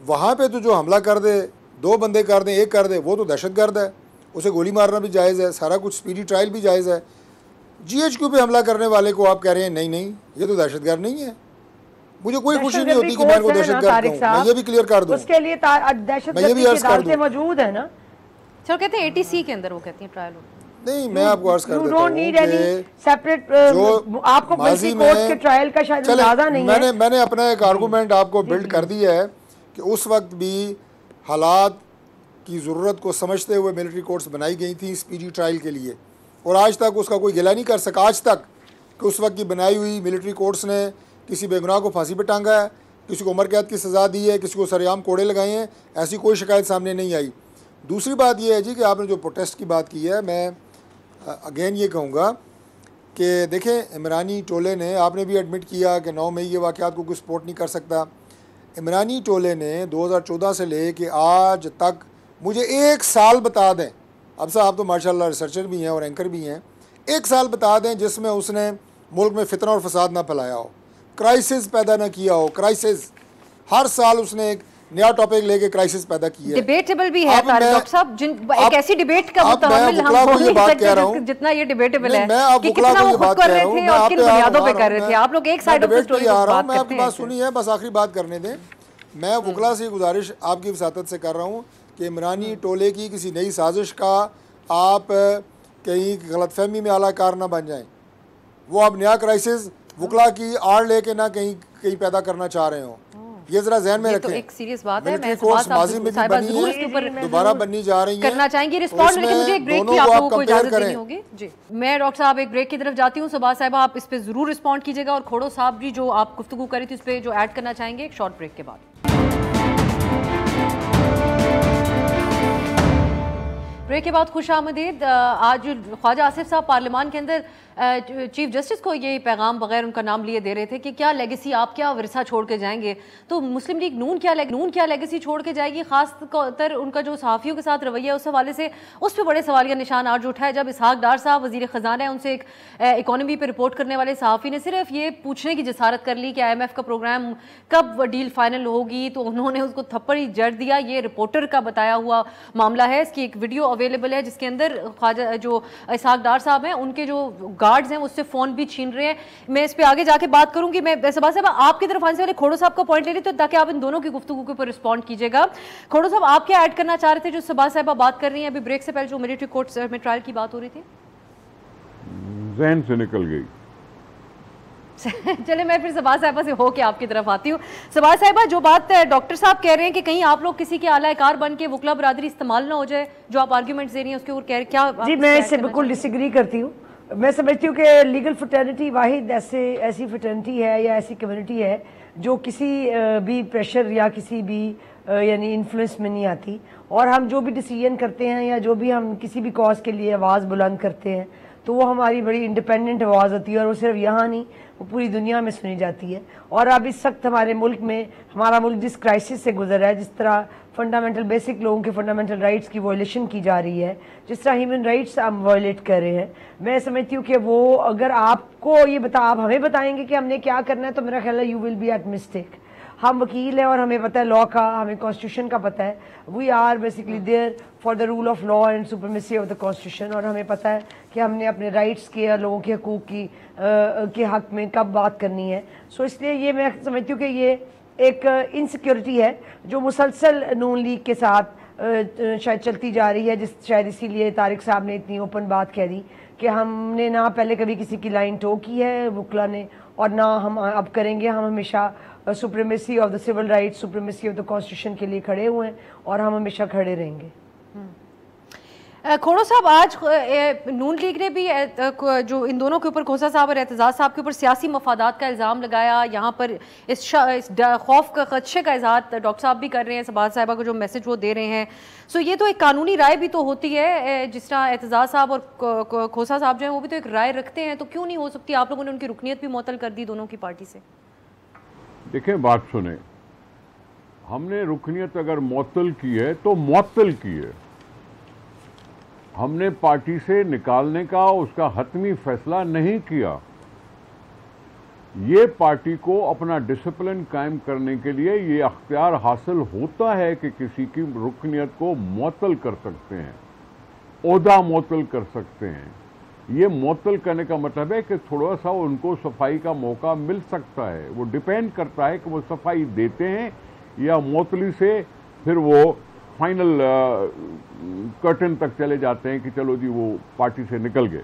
وہاں پہ تو جو حملہ کر دے 2 بندے کر دیں 1 کر دے وہ تو دہشت گرد ہے. اسے گولی مارنا بھی جائز ہے سارا کچھ اسپیڈی ٹرائل بھی جائز ہے. جی ایچ کیو پہ حملہ کرنے والے کو آپ کہہ رہے ہیں نہیں یہ تو دہشت گرد نہیں ہے. مجھے کوئی خوشی نہیں ہوتی کہ میں ان کو دہشت گرد کہوں. میں یہ بھی کلیئر کر دوں اس کے لیے دہشت گردی کی عدالتیں موجود ہیں نا. چلو کہتے ہیں ATC کے اندر وہ کہتی ہیں ٹرائل نہیں. میں آپ کو عرض کر دیتا ہوں کہ آپ کو ملٹری کورٹس کے ٹرائل کا شاید اندازہ نہیں ہے. میں نے اپنا ایک آرگومنٹ آپ کو بلڈ کر دیا ہے کہ اس وقت بھی حالات کی ضرورت کو سمجھتے ہوئے ملٹری کورٹس بنائی گئی تھیں اسپیڈی ٹرائل کے لیے اور آج تک اس کا کوئی گلہ نہیں کر سکا آج تک کہ اس وقت کی بنائی ہوئی ملٹری کورٹس نے کسی بے گناہ کو پھانسی پہ ٹانگا ہے کسی کو عمر قید کی سزا دی ہے کسی کو سریعام کوڑے لگائے ہیں. ایسی کوئی شکایت سامنے نہیں آئی. دوسری بات یہ ہے جی کہ آپ نے جو پروٹیسٹ کی بات کی ہے میں اگین یہ کہوں گا کہ دیکھیں عمرانی ٹولے نے آپ نے بھی ایڈمٹ کیا کہ 9 مئی کے واقعات کو کوئی سپورٹ نہیں کر سکتا. عمرانی ٹولے نے 2014 سے لے کے آج تک مجھے 1 سال بتا دیں اب صاحب آپ تو ماشاءاللہ ریسرچر بھی ہیں اور اینکر بھی ہیں 1 سال بتا دیں جس میں اس نے ملک میں فتنہ اور فساد نہ پھیلایا ہو کرائسس پیدا نہ کیا ہو. کرائسس ہر سال اس نے ایک نیا ٹاپک لے کے کرائسس پیدا کی ہے. ڈیبیٹیبل بھی ہے ڈاکٹر صاحب ایک ایسی ڈیبیٹ کا متحمل ہم ہو نہیں سکتے جتنا یہ ڈیبیٹیبل ہے کہ کتنا وہ خود کر رہے تھے اور کن بنیادوں پہ کر رہے تھے. آپ لوگ ایک سائیڈ آف اسٹوری میں آپ کی بات سنی ہے بس آخری بات کرنے دیں. میں وکلا سے گزارش آپ کی وساطت سے کر رہا ہوں کہ عمرانی ٹولے کی کسی نئی سازش کا آپ کہیں غلط فہمی میں اعلیٰ کار نہ بن جائیں. وہ اب نیا کرائسس وکلا کی آڑ لے کے نہ کہیں پیدا کرنا چاہ رہے ہوں. یہ ذرا ذہن میں رکھیں. ایک سیریس بات ہے ملٹری کورٹس ماضی میں بھی بنی ہیں دوبارہ بننی جا رہی ہیں کرنا چاہیں گے رسپونڈ لیکن مجھے ایک بریک کی آپ لوگوں کو اجازت دینی ہوگی. جی میں ڈاکٹر صاحب ایک بریک کی طرف جاتی ہوں. صبا صاحبہ آپ اس پہ ضرور رسپونڈ کیجیے گا اور کھوڑو صاحب بھی جو آپ گفتگو کری تھی اس پہ جو ایڈ کرنا چاہیں گے ایک شارٹ بریک کے بعد. بریک کے بعد خوش آمدید. آج خواجہ آصف صاحب پارلیمان کے اندر چیف جسٹس کو یہ پیغام بغیر ان کا نام لیے دے رہے تھے کہ کیا لیگیسی آپ کیا ورثہ چھوڑ کے جائیں گے. تو مسلم لیگ نون کیا لیگیسی چھوڑ کے جائے گی. خاص طور ان کا جو صحافیوں کے ساتھ رویہ اس حوالے سے اس پہ بڑے سوالیہ نشان آج اٹھا ہے. جب اسحاق ڈار صاحب وزیر خزانہ ہیں ان سے ایک اکانومی پہ رپورٹ کرنے والے صحافی نے صرف یہ پوچھنے کی جسارت کر لی کہ IMF کا پروگرام کب ڈیل فائنل ہوگی تو انہوں نے اس کو تھپڑ ہی جڑ دیا. یہ رپورٹر کا بتایا ہوا معاملہ ہے. اس کی ایک ویڈیو اویلیبل ہے جس کے اندر خواجہ جو اسحاق ڈار صاحب ہیں ان کے جو گارڈز ہیں اس سے فون بھی چھین رہے ہیں. میں اس پہ آگے جا کے بات کروں گی. میں صبا صاحب آپ کی طرف آنے سے پہلے کھوڑو صاحب کا پوائنٹ لے رہی تو تاکہ آپ ان دونوں کی گفتگو کے اوپر رسپونڈ کیجیے گا. کھوڑو صاحب آپ کیا ایڈ کرنا چاہ رہے تھے جو صبا صاحبہ بات کر رہی ہیں ابھی بریک سے پہلے جو ملٹری کورٹس میں ٹرائل کی بات ہو رہی تھی؟ ذہن سے نکل گئی. چلے میں پھر صبا صاحبہ سے ہو کے آپ کی طرف آتی ہوں. صبا صاحبہ جو بات ڈاکٹر صاحب کہہ رہے ہیں کہ کہیں آپ لوگ کسی کے اعلی کار بن کے وکلا برادری استعمال نہ ہو جائے جو آپ آرگیومنٹس دے رہی ہیں اس کے اوپر کہہ رہے کیا؟ جی میں اس سے بالکل ڈس ایگری کرتی ہوں. میں سمجھتی ہوں کہ لیگل فٹرنیٹی واحد ایسی فٹرنیٹی ہے یا ایسی کمیونٹی ہے جو کسی بھی پریشر یا کسی بھی یعنی انفلوئنس میں نہیں آتی. اور ہم جو بھی ڈیسیژن کرتے ہیں یا جو بھی ہم کسی بھی کاز کے لیے آواز بلند کرتے ہیں تو وہ ہماری بڑی انڈیپینڈنٹ آواز ہوتی ہے اور وہ صرف یہاں نہیں وہ پوری دنیا میں سنی جاتی ہے. اور اب اس وقت ہمارے ملک میں ہمارا ملک جس کرائسس سے گزر رہا ہے, جس طرح فنڈامنٹل بیسک لوگوں کے فنڈامنٹل رائٹس کی وائلیشن کی جا رہی ہے, جس طرح ہیومن رائٹس ہم وائلیٹ کر رہے ہیں, میں سمجھتی ہوں کہ وہ اگر آپ کو یہ آپ ہمیں بتائیں گے کہ ہم نے کیا کرنا ہے تو میرا خیال ہے you will be at mistake. ہم وکیل ہیں اور ہمیں پتہ ہے لاء کا, ہمیں کانسٹیٹیوشن کا پتہ ہے. We are basically there for the rule of law and supremacy of the constitution. اور ہمیں پتہ ہے کہ ہم نے اپنے رائٹس کے اور لوگوں کے حقوق کے حق میں کب بات کرنی ہے. سو اس لیے یہ میں سمجھتی ہوں کہ یہ ایک انسیکیورٹی ہے جو مسلسل نون لیگ کے ساتھ شاید چلتی جا رہی ہے, شاید اسی لیے طارق صاحب نے اتنی اوپن بات کہہ دی کہ ہم نے نہ پہلے کبھی کسی کی لائن ٹو کی ہے وکلا نے، اور نہ ہم اب کریں گے. ہم ہمیشہ supremacy of the civil right, supremacy of the constitution کے لیے کھڑے ہوئے ہیں اور ہم ہمیشہ کھڑے رہیں گے. کھوڑو صاحب، آج نون لیگ نے بھی جو ان دونوں کے اوپر، کھوسا صاحب اور اعتزاز صاحب کے اوپر سیاسی مفادات کا الزام لگایا. یہاں پر اس خوف کا خدشے کا اظہار ڈاکٹر صاحب بھی کر رہے ہیں، سباز صاحبہ کو جو میسج وہ دے رہے ہیں. سو یہ تو ایک قانونی رائے بھی تو ہوتی ہے، جس طرح اعتزاز صاحب اور کھوسا صاحب جو ہیں وہ بھی تو ایک رائے رکھتے ہیں، تو کیوں نہیں ہو سکتی؟ آپ لوگوں نے ان کی رکنیت بھی معطل کر دی دونوں کی پارٹی سے. دیکھیں بات سنیں، ہم نے رکنیت اگر معطل کی ہے تو معطل کی ہے. ہم نے پارٹی سے نکالنے کا اس کا حتمی فیصلہ نہیں کیا. یہ پارٹی کو اپنا ڈسپلن قائم کرنے کے لیے یہ اختیار حاصل ہوتا ہے کہ کسی کی رکنیت کو معطل کر سکتے ہیں، عہدہ معطل کر سکتے ہیں. یہ معطل کرنے کا مطلب ہے کہ تھوڑا سا ان کو صفائی کا موقع مل سکتا ہے. وہ ڈیپینڈ کرتا ہے کہ وہ صفائی دیتے ہیں یا معطلی سے پھر وہ فائنل کرٹن تک چلے جاتے ہیں کہ چلو جی وہ پارٹی سے نکل گئے.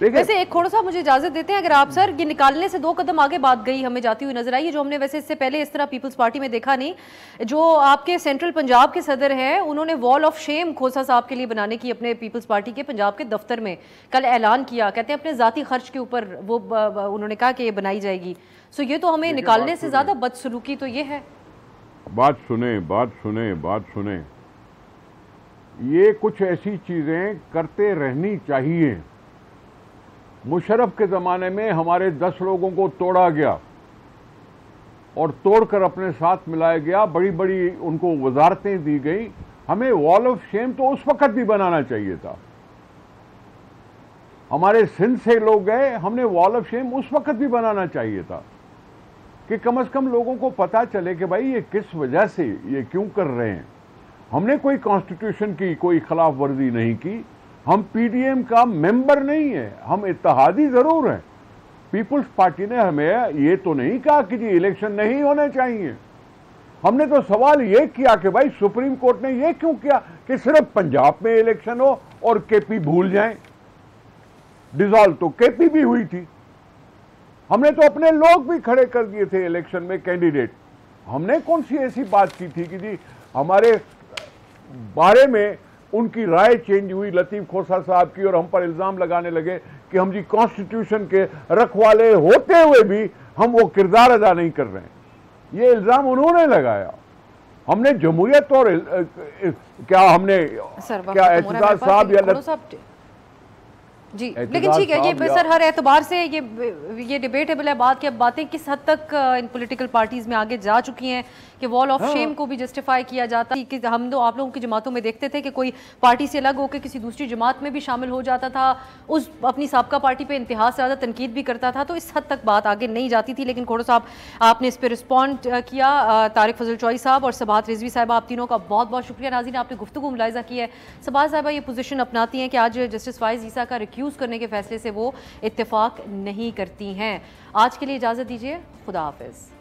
ویسے ایک کھوڑو صاحب مجھے اجازت دیتے ہیں اگر آپ سر، یہ نکالنے سے 2 قدم آگے بات گئی ہمیں جاتی ہوئی نظر آئی، جو ہم نے ویسے اس سے پہلے اس طرح پیپلز پارٹی میں دیکھا نہیں. جو آپ کے سینٹرل پنجاب کے صدر ہیں، انہوں نے وال آف شیم کھوسا صاحب کے لیے بنانے کی اپنے پیپلز پارٹی کے پنجاب کے دفتر میں کل اعلان کیا. کہتے ہیں اپنے ذاتی خرچ کے اوپر وہ انہوں نے کہا کہ یہ بنائی جائے گی. سو یہ تو ہمیں نکالنے سے زیادہ بدسلوکی تو یہ ہے. بات سنیں یہ کچھ ایسی چیزیں کرتے رہنی چاہیے. مشرف کے زمانے میں ہمارے 10 لوگوں کو توڑا گیا اور توڑ کر اپنے ساتھ ملایا گیا، بڑی بڑی ان کو وزارتیں دی گئی. ہمیں وال آف شیم تو اس وقت بھی بنانا چاہیے تھا. ہمارے سندھ سے لوگ گئے، ہم نے وال آف شیم اس وقت بھی بنانا چاہیے تھا کہ کم از کم لوگوں کو پتا چلے کہ بھائی یہ کس وجہ سے یہ کیوں کر رہے ہیں. ہم نے کوئی کانسٹیٹیوشن کی کوئی خلاف ورزی نہیں کی. ہم پی ڈی ایم کا ممبر نہیں ہے، ہم اتحادی ضرور ہیں. پیپلز پارٹی نے ہمیں یہ تو نہیں کہا کہ جی الیکشن نہیں ہونے چاہیے. ہم نے تو سوال یہ کیا کہ بھائی سپریم کورٹ نے یہ کیوں کیا کہ صرف پنجاب میں الیکشن ہو اور کے پی بھول جائیں. ڈیزالو تو کے پی بھی ہوئی تھی. ہم نے تو اپنے لوگ بھی کھڑے کر دیے تھے الیکشن میں کینڈیڈیٹ. ہم نے کون سی ایسی بات کی تھی کہ جی ہمارے بارے میں ان کی رائے چینج ہوئی لطیف کھوسا صاحب کی اور ہم پر الزام لگانے لگے کہ ہم جی کانسٹیٹیوشن کے رکھوالے ہوتے ہوئے بھی ہم وہ کردار ادا نہیں کر رہے ہیں. یہ الزام انہوں نے لگایا. ہم نے جمہوریت اور کیا ہم نے کیا اعتزاز صاحب یا جی لیکن ٹھیک ہے یہ سر ہر اعتبار سے یہ ڈیبیٹیبل ہے بات کہ اب باتیں کس حد تک ان پولیٹیکل پارٹیز میں آگے جا چکی ہیں کہ وال آف شیم کو بھی جسٹیفائی کیا جاتا ہے کہ ہم تو آپ لوگوں کی جماعتوں میں دیکھتے تھے کہ کوئی پارٹی سے الگ ہو کے کسی دوسری جماعت میں بھی شامل ہو جاتا تھا، اس اپنی سابقہ پارٹی پہ انتہا سے زیادہ تنقید بھی کرتا تھا، تو اس حد تک بات آگے نہیں جاتی تھی. لیکن کھوڑو صاحب آپ نے اس پہ رسپونڈ کیا. طارق فضل چوئی صاحب اور سبات رضوی صاحبہ آپ تینوں کا بہت بہت شکریہ. ناظرین آپ نے گفتگو ملاحظہ کی ہے، سبات صاحبہ یہ پوزیشن اپناتی ہیں کہ آج جسٹس فائز عیسیٰ کا ریکیوز کرنے کے فیصلے سے وہ اتفاق نہیں کرتی ہیں. آج کے لیے اجازت دیجیے، خدا حافظ.